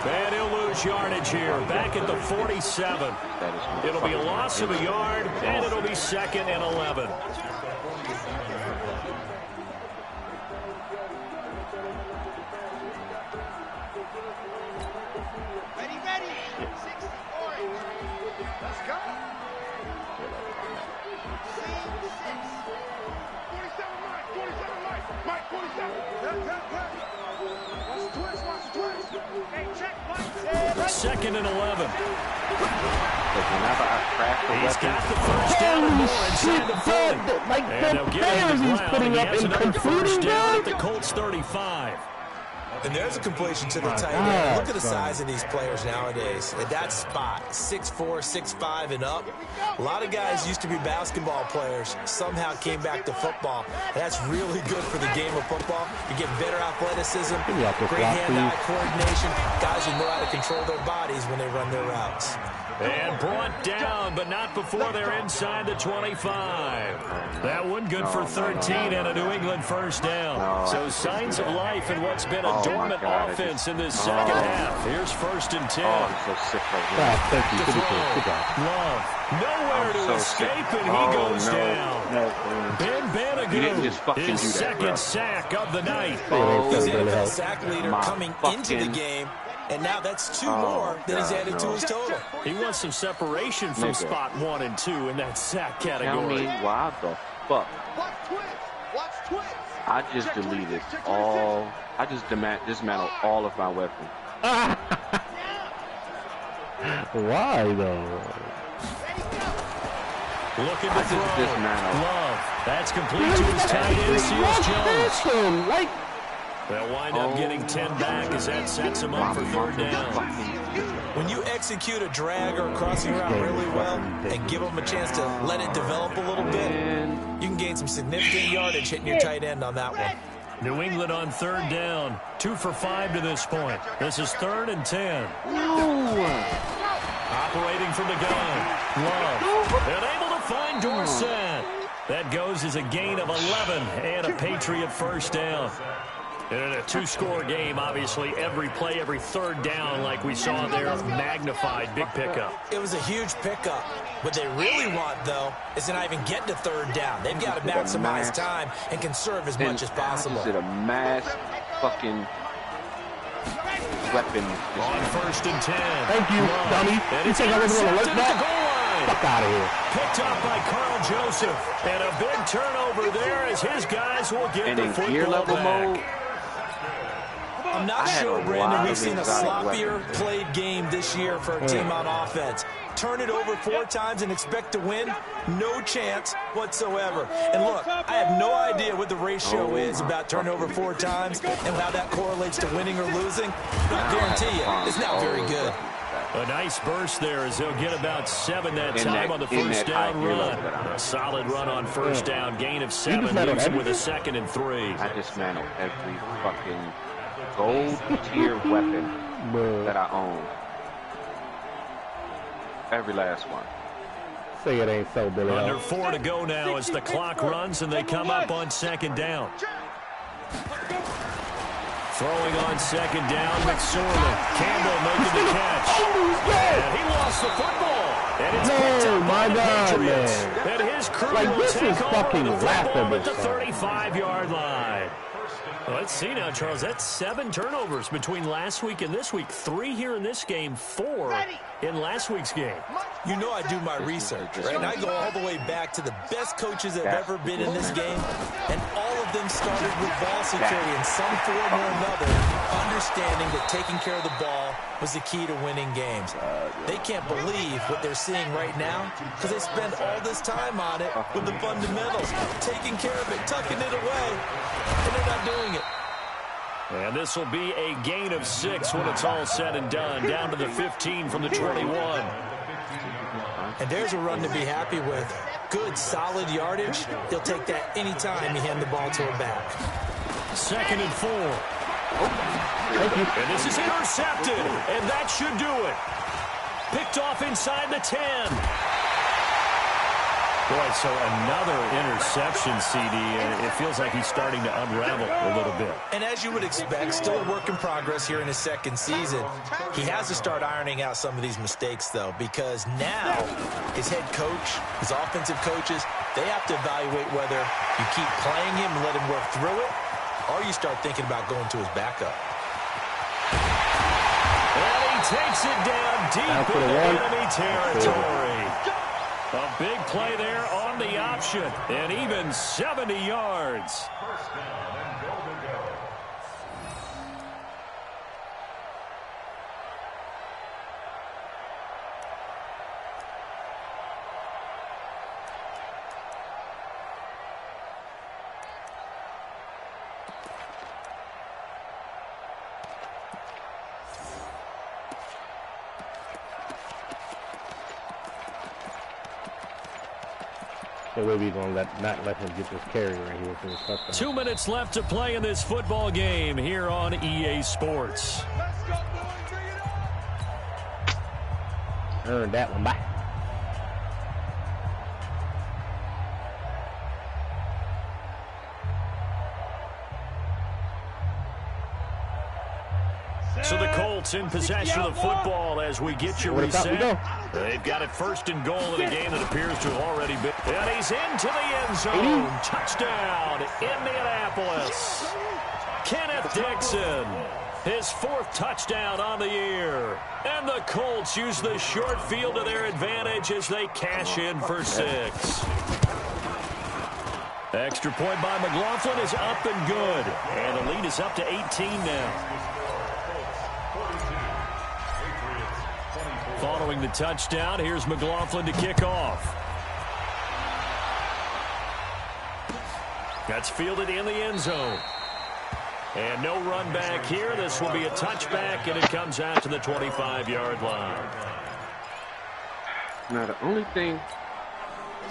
And he'll lose yardage here, back at the 47. It'll be a loss of a yard, and it'll be 2nd and 11. Ready. 60 orange. Let's go. 47 Mike. Mike, 47. Watch the twist. Hey, check, Mike. 2nd and 11. He's got the first down and more inside the 40. Like the Bears he's putting up in completing down at the Colts 35. And there's a completion to the tight end. Look at the size of these players nowadays. At that spot, 6'4", 6'5", and up. A lot of guys used to be basketball players, somehow came back to football. And that's really good for the game of football. You get better athleticism, great hand-eye coordination, guys who know how to control their bodies when they run their routes. And brought down, but not before they're inside the 25. That one good for 13 and a New England first down. So signs of life in what's been a dormant offense in this second half. Here's 1st and 10. I'm so sick right now. Thank you. Love. Nowhere to escape, and he goes down. Ben Banagoo, his second sack of the night. He's NFL sack leader coming into the game. And now that's 2 more that he's added to his total. He wants some separation from spot 1 and 2 in that sack category. Tell me why the fuck Watch twist. I just deleted all. I just dismantled all of my weapons. Why though? Looking to throw. Dismantled. Love. That's complete to his tight end, Seals Jones. Like. They'll wind up getting 10 back as that sets them up for 3rd down. When you execute a drag or a crossing route really well and give them a chance to let it develop a little bit, you can gain some significant yardage hitting your tight end on that one. New England on 3rd down. 2 for 5 to this point. This is 3rd and 10. Operating from the gun. Love. And able to find Dorsett. That goes as a gain of 11 and a Patriot first down. And in a 2-score game, obviously, every play, every 3rd down, like we saw there, magnified, big pickup. It was a huge pickup. What they really want, though, is to not even get to 3rd down. They've got to maximize time and conserve as much as possible. Is it a mass fucking weapon? On 1st and 10. Thank you, dummy. And it's intercepted at the goal line. Fuck out of here. Picked up by Carl Joseph. And a big turnover there as his guys will get the football back. I'm not sure, Brandon, we've seen a sloppier played game this year for a team on offense. Turn it over 4 times and expect to win? No chance whatsoever. And look, I have no idea what the ratio is about turnover 4 times and how that correlates to winning or losing. But I guarantee you, it's not very good. A nice burst there as they'll get about 7 that time on the first down run. A solid run on first down, gain of 7, leaves with a 2nd and 3. I dismantled every fucking gold tier weapon that I own. Every last one. Say it ain't so, Billy. Under 4 to go now as the clock runs and they come up on 2nd down. Throwing on 2nd down, McSorley. Campbell making the catch. And he lost the football. And it's picked up by the Patriots. And his crew will take over the football at the 35-yard line. Let's see now, Charles. That's 7 turnovers between last week and this week. 3 here in this game, 4 in last week's game. You know I do my research, right? And I go all the way back to the best coaches that have ever been in this game. And all of them started with ball security in some form or another, understanding that taking care of the ball was the key to winning games. They can't believe what they're seeing right now because they spend all this time on it with the fundamentals, taking care of it, tucking it away, and they're not doing it. And this will be a gain of 6 when it's all said and done, down to the 15 from the 21. And there's a run to be happy with. Good, solid yardage. He'll take that anytime you hand the ball to him back. 2nd and 4. And this is intercepted, and that should do it. Picked off inside the 10. Boy, so another interception, CD, and it feels like he's starting to unravel a little bit. And as you would expect, still a work in progress here in his second season. He has to start ironing out some of these mistakes, though, because now his head coach, his offensive coaches, they have to evaluate whether you keep playing him and let him work through it, or you start thinking about going to his backup. And he takes it down deep into enemy territory. A big play there on the option, and even 70 yards. We're going to not let him get this carry right here for his touchdown. 2 minutes left to play in this football game here on EA Sports. Earned that one back. So the Colts in possession of the football as we get you reset. They've got it first and goal in a game that appears to have already been. And he's into the end zone. Touchdown, Indianapolis. Kenneth Dixon, his fourth touchdown on the year. And the Colts use the short field to their advantage as they cash in for 6. Extra point by McLaughlin is up and good. And the lead is up to 18 now. Following the touchdown, here's McLaughlin to kick off. That's fielded in the end zone. And no run back here. This will be a touchback, and it comes out to the 25-yard line. Now, the only thing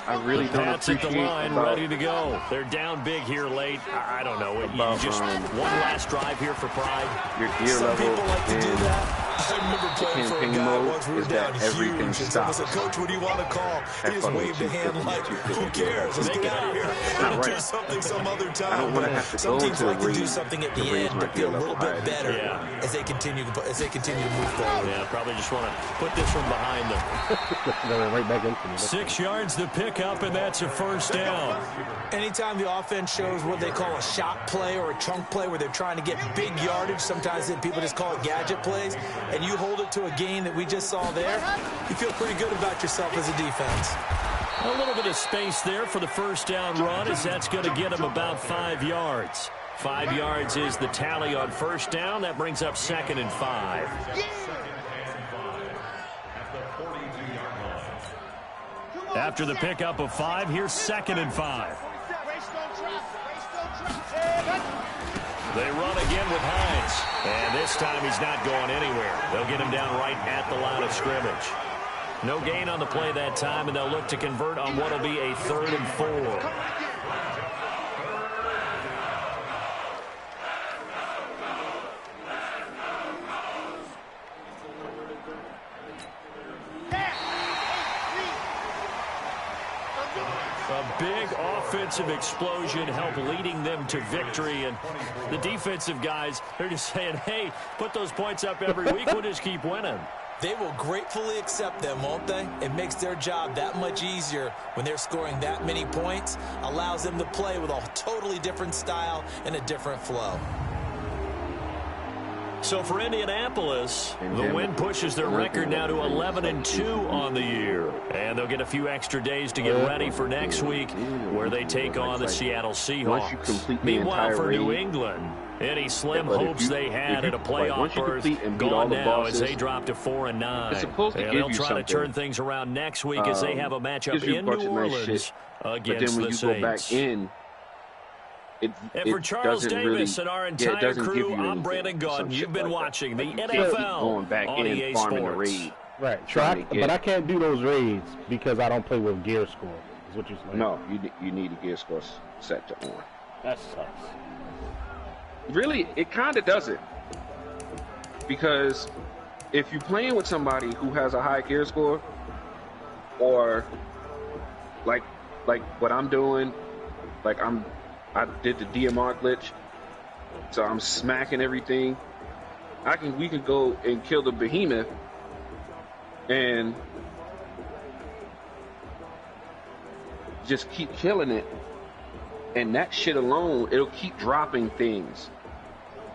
I really don't appreciate at the line, ready to go. They're down big here late. I don't know. You just one last drive here for pride. Your gear Some level people like to do that. I remember playing for a guy once we were down huge, and someone said, "Coach, what do you want to call?" He just waved a hand like, "Who cares? Let's get out of here. We'll do something some other time." I don't want to have to some go teams into like to do something at the end to feel a little bit better as they continue to move forward. Yeah, probably just want to put this one behind them. Right back into me. 6 yards to pick up, and that's a first down. Anytime the offense shows what they call a shot play or a chunk play where they're trying to get big yardage, sometimes people just call it gadget plays, and you hold it to a gain that we just saw there, you feel pretty good about yourself as a defense. A little bit of space there for the first down run, as that's going to get him about 5 yards. 5 yards is the tally on first down. That brings up 2nd and 5. After the pickup of 5, here's 2nd and 5. They run again with Hines. And this time he's not going anywhere. They'll get him down right at the line of scrimmage. No gain on the play that time, and they'll look to convert on what will be a 3rd and 4. A big offensive explosion helped leading them to victory, and the defensive guys, they're just saying, hey, put those points up every week, we'll just keep winning. They will gratefully accept them, won't they? It makes their job that much easier when they're scoring that many points, allows them to play with a totally different style and a different flow. So for Indianapolis, the win pushes their record now to 11-2 on the year. And they'll get a few extra days to get ready for next week, where they take on the Seattle Seahawks. Meanwhile, for New England, any slim hopes they had at a playoff berth gone now as they drop to 4-9. And they'll try to turn things around next week as they have a matchup in New Orleans against the Saints. And for Charles Davis and our entire crew, I'm Brandon Gunn. You've been watching the NFL on EA Sports. Right, but I can't do those raids because I don't play with gear score, is what you're saying. No, you need a gear score set to on. That sucks. Really, it kind of doesn't. Because if you're playing with somebody who has a high gear score, or like like what I'm doing, like I did the DMR glitch, so I'm smacking everything. We can go and kill the behemoth and just keep killing it, and that shit alone, it'll keep dropping things.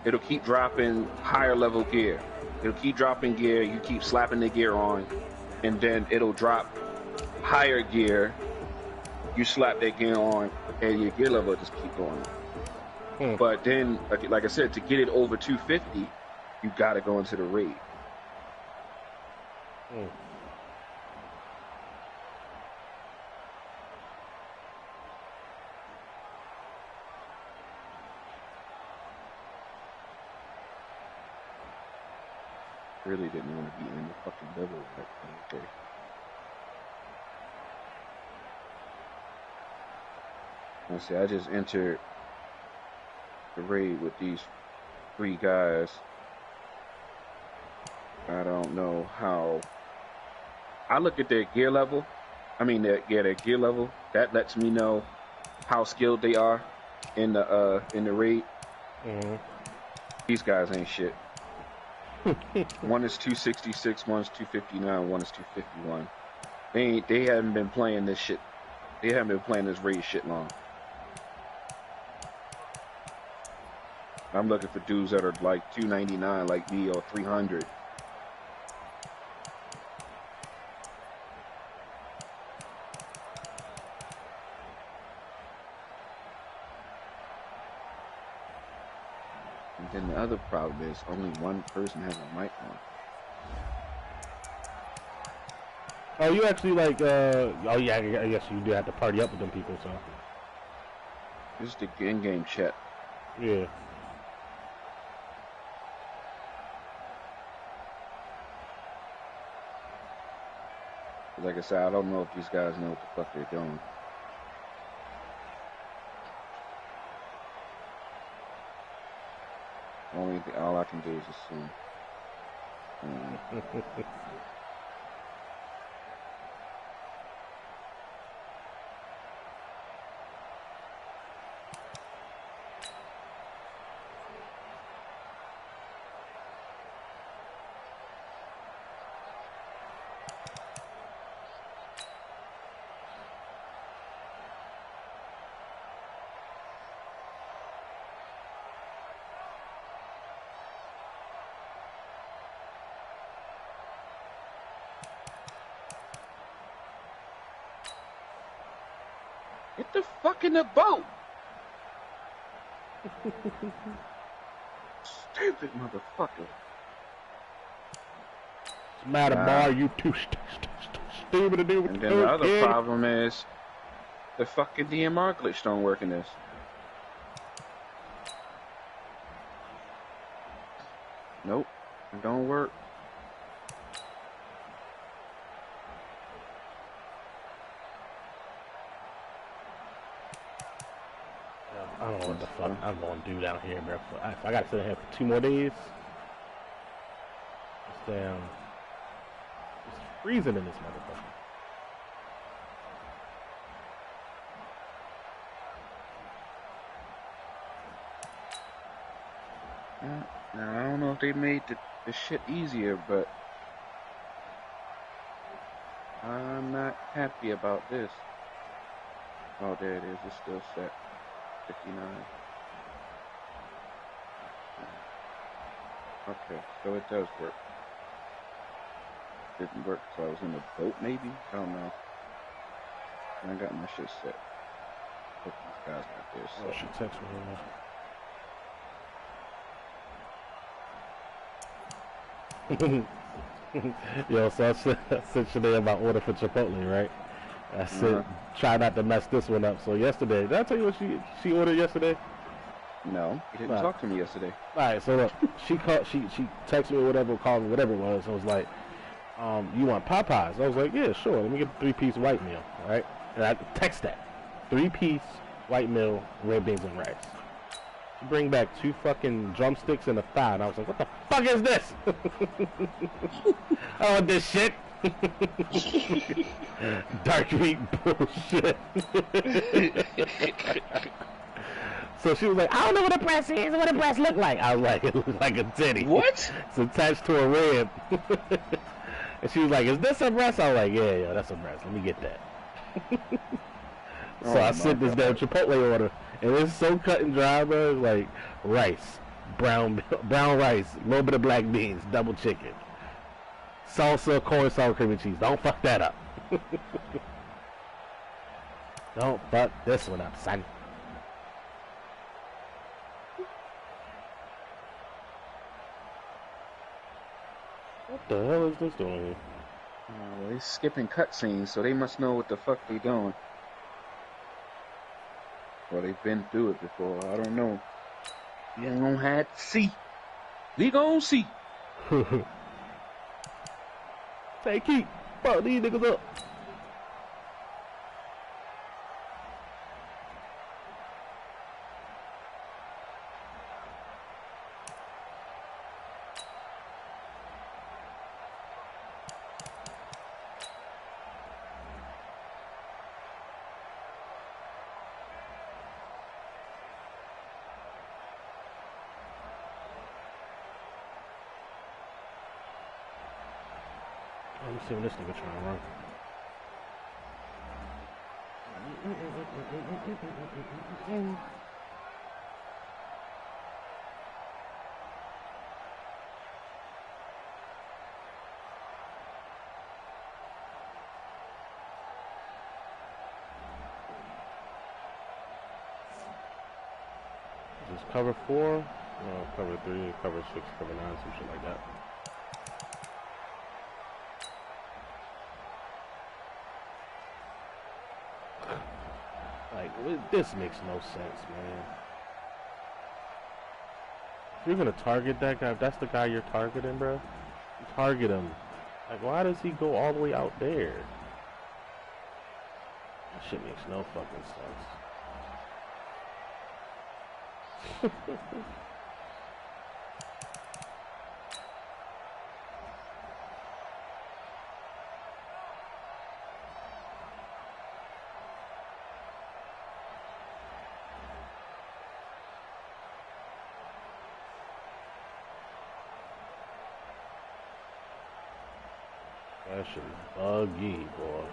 It'll keep dropping higher level gear. It'll keep dropping gear. You keep slapping the gear on, and then it'll drop higher gear. You slap that gear on, and your gear level will just keep going up. But then, like I said, to get it over 250, you got to go into the raid. Really didn't want to be in the fucking level that okay. Let's see, I just entered the raid with these 3 guys. I don't know how. I look at their gear level. I mean, their gear level. That lets me know how skilled they are in the raid. These guys ain't shit. One is 266, one is 259, one is 251. They haven't been playing this shit. They haven't been playing this raid shit long. I'm looking for dudes that are like 299 like me or 300. And then the other problem is only one person has a mic on. Oh, you actually like, oh yeah, I guess you do have to party up with them people, so. This is the in-game chat. Yeah. Like I said, I don't know if these guys know what the fuck they're doing. All I can do is assume. Get the fuck in the boat! Stupid motherfucker. What's the matter, boy? You too stupid to do with and then the other problem is the fucking DMR glitch don't work in this. Nope, it don't work. I don't know what the fuck I'm gonna do down here, bro. If I gotta sit here for 2 more days, it's damn, it's freezing in this motherfucker. Now, I don't know if they made the shit easier, but I'm not happy about this. Oh, there it is. It's still set. 59. Okay, so it does work. Didn't work because I was in the boat, maybe? I don't know. I got my shit set. Hope these guys got theirs set. Oh, she text me. Yo, so I said today about order for Chipotle, right? I said, try not to mess this one up. So yesterday, did I tell you what she ordered yesterday? No, you didn't talk to me yesterday. Alright, so look, she texted me or whatever, called me, whatever it was. I was like, you want Popeyes? I was like, yeah, sure. Let me get the 3-piece white meal, right? And I text that. 3-piece white meal, red beans and rice. She bring back 2 fucking drumsticks and a thigh. And I was like, what the fuck is this? I don't want this shit. Dark meat bullshit. So she was like, I don't know what a breast is, what a breast look like. I was like, it looks like a titty. What? It's attached to a rib. And she was like, is this a breast? I was like, yeah, that's a breast. Let me get that. So I sent this damn Chipotle order. And it's so cut and dry, bro. It's like rice, brown rice, a little bit of black beans, double chicken, salsa, corn, sour cream and cheese. Don't fuck that up. Don't fuck this one up, son. What the hell is this doing here? Well, they skipping cutscenes, so they must know what the fuck they doing. Well, they've been through it before. I don't know. You ain't gonna have to see. We gonna see. Hey, keep fuck these niggas up. Let me see what this nigga trying to run. Is this cover 4? No, cover 3, cover 6, cover 9, some shit like that. Like, this makes no sense, man. If you're gonna target that guy, if that's the guy you're targeting, bro, target him. Like, why does he go all the way out there? That shit makes no fucking sense. That shit is buggy, boy.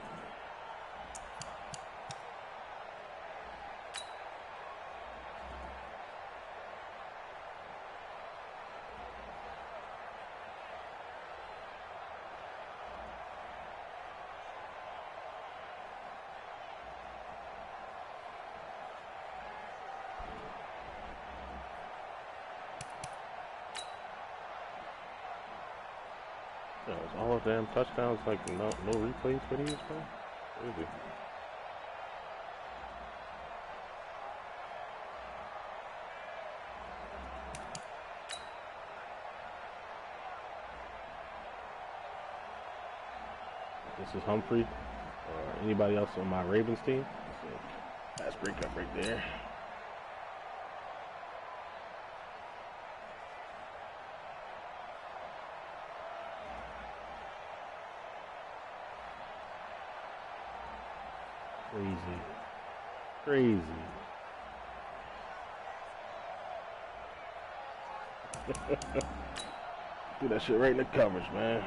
All of them touchdowns, like no replays for these, bro. Crazy. This is Humphrey or anybody else on my Ravens team. Pass breakup right there. Crazy. Do that shit right in the coverage, man.